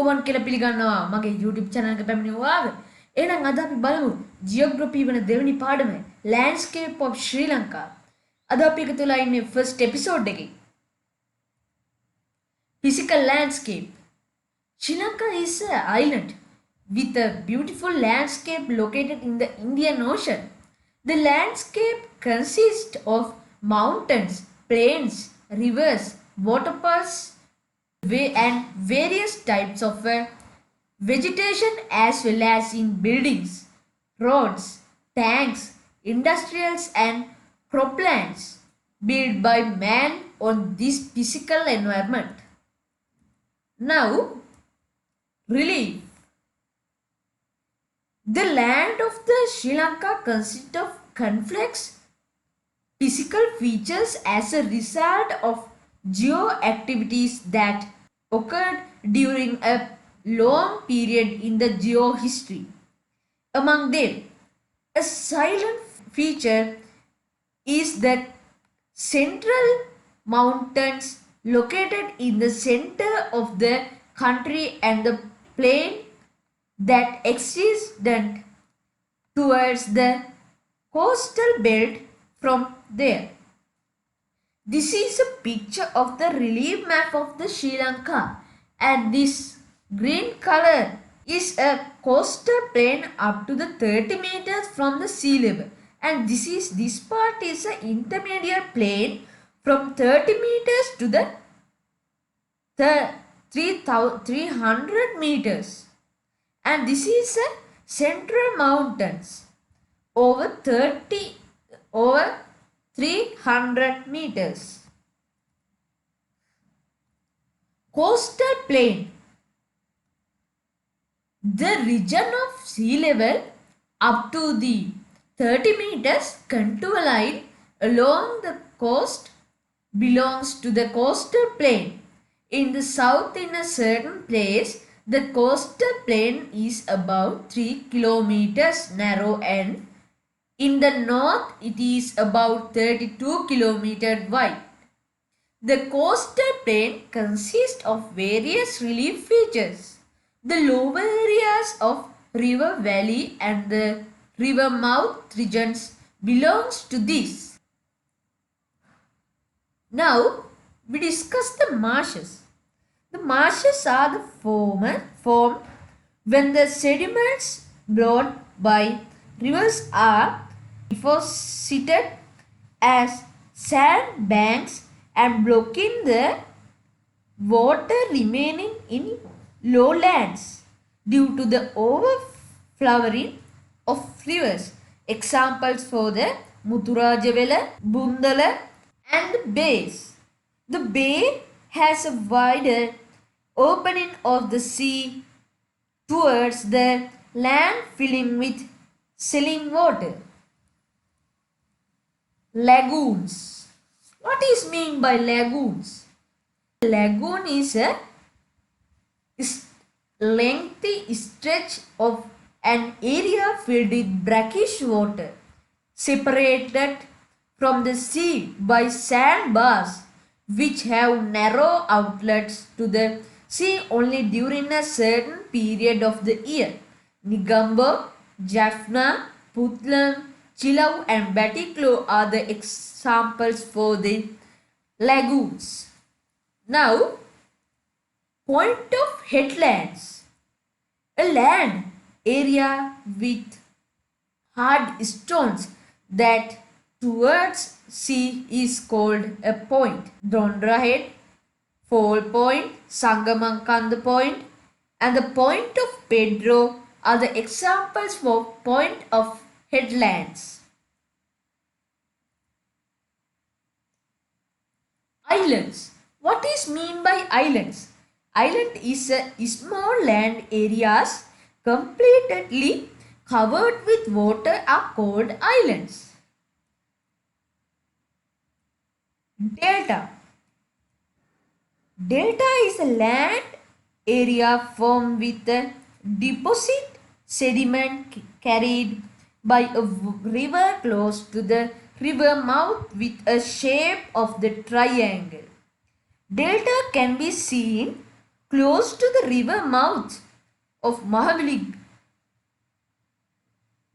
අයිබෝවන් කියලා පිළිගන්නවා මගේ YouTube channel එක පැමිණි ඔයාව. එහෙනම් අද අපි බලමු ජියෝග්‍රැෆි වෙන දෙවෙනි පාඩම Landscape of Sri Lanka. අද අපි එකතු වෙලා ඉන්නේ first episode එකේ. Physical landscape. Sri Lanka is an island with a beautiful landscape located in the Indian Ocean. The landscape consists of mountains, plains, rivers, waterfalls, and various types of vegetation as well as in buildings, roads, tanks, industrials and croplands built by man on this physical environment. Now, relief. The land of the Sri Lanka consists of complex physical features as a result of geo-activities that occurred during a long period in the geohistory. Among them, a silent feature is the central mountains located in the center of the country and the plain that extend towards the coastal belt from there. This is a picture of the relief map of the Sri Lanka, and this green color is a coastal plain up to the 30 meters from the sea level, and this part is an intermediate plain from 30 meters to the 300 meters, and this is a central mountains over 300 meters. Coastal plain. The region of sea level up to the 30 meters contour line along the coast belongs to the coastal plain. In the south, in a certain place, the coastal plain is about 3 kilometers narrow, and in the north it is about 32 kilometers wide. The coastal plain consists of various relief features. The lower areas of river valley and the river mouth regions belongs to this. Now we discuss the marshes. The marshes are the formed when the sediments brought by rivers are deposited as sand banks and blocking the water remaining in lowlands due to the overflowing of rivers. Examples for the Muthurajawala, Bundala and the bays. The bay has a wider opening of the sea towards the land filling with sealing water. Lagoons. What is mean by lagoons? Lagoon is a lengthy stretch of an area filled with brackish water, separated from the sea by sandbars, which have narrow outlets to the sea only during a certain period of the year. Negombo, Jaffna, Puntland, Chilau and Batticaloa are the examples for the lagoons. Now, point of headlands. A land area with hard stones that towards sea is called a point. Dondra Head, Fall Point, Sangamankanda Point and the Point of Pedro are the examples for point of headlands. Islands. What is mean by islands? Island is a small land areas completely covered with water are called islands. Delta. Delta is a land area formed with a deposit sediment carried by a river close to the river mouth with a shape of the triangle. Delta can be seen close to the river mouth of Mahabali,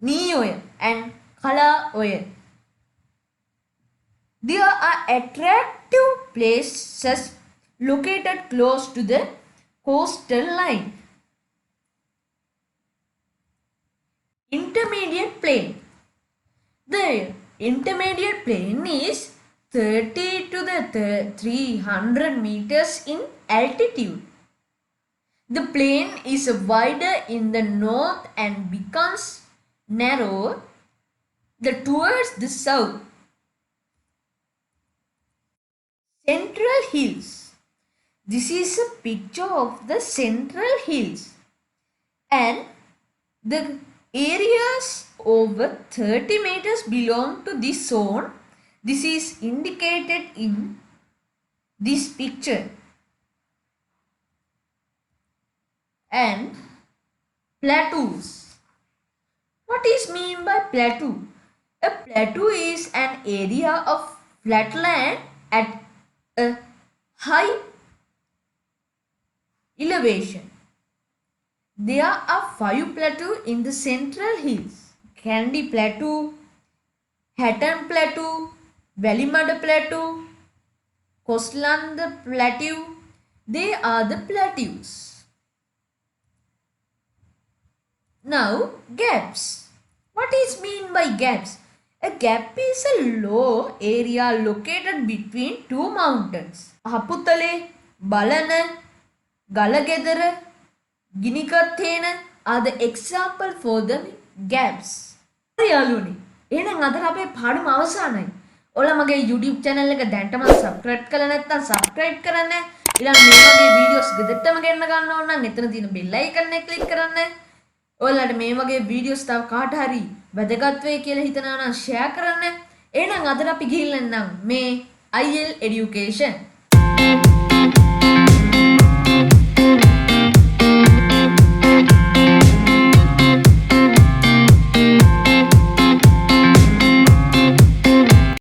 Niyoya and Kalaoya. There are attractive places located close to the coastal line. Intermediate plain. The intermediate plain is 30 to the 300 meters in altitude. The plain is wider in the north and becomes narrower towards the south. Central Hills. This is a picture of the Central Hills, and the areas over 30 meters belong to this zone. This is indicated in this picture. And plateaus. What is mean by plateau? A plateau is an area of flat land at a high elevation. There are 5 plateaus in the Central Hills: Kandy Plateau, Hatton Plateau, Valimada Plateau, Coastland Plateau. They are the plateaus. Now, gaps. What is mean by gaps? A gap is a low area located between two mountains. Ahaputale, Balana, Galagedara, Ginikathena are the example for the gaps. යාළුවනේ එහෙනම් අද අපේ පාඩම අවසానයි. ඔයාලා මගේ YouTube channel එක දැන්ටම subscribe කරලා නැත්නම් subscribe කරන්න. ඊළඟ මේ වගේ videos ගෙදරටම ගෙන්න ගන්න ඕන නම් එතන තියෙන bell icon එක click කරන්න. ඔයාලට මේ වගේ videos තව කාට හරි වැදගත් වෙයි කියලා හිතනවා නම් share කරන්න. එහෙනම් අද අපි ගිහින් එන්නම් මේ IL education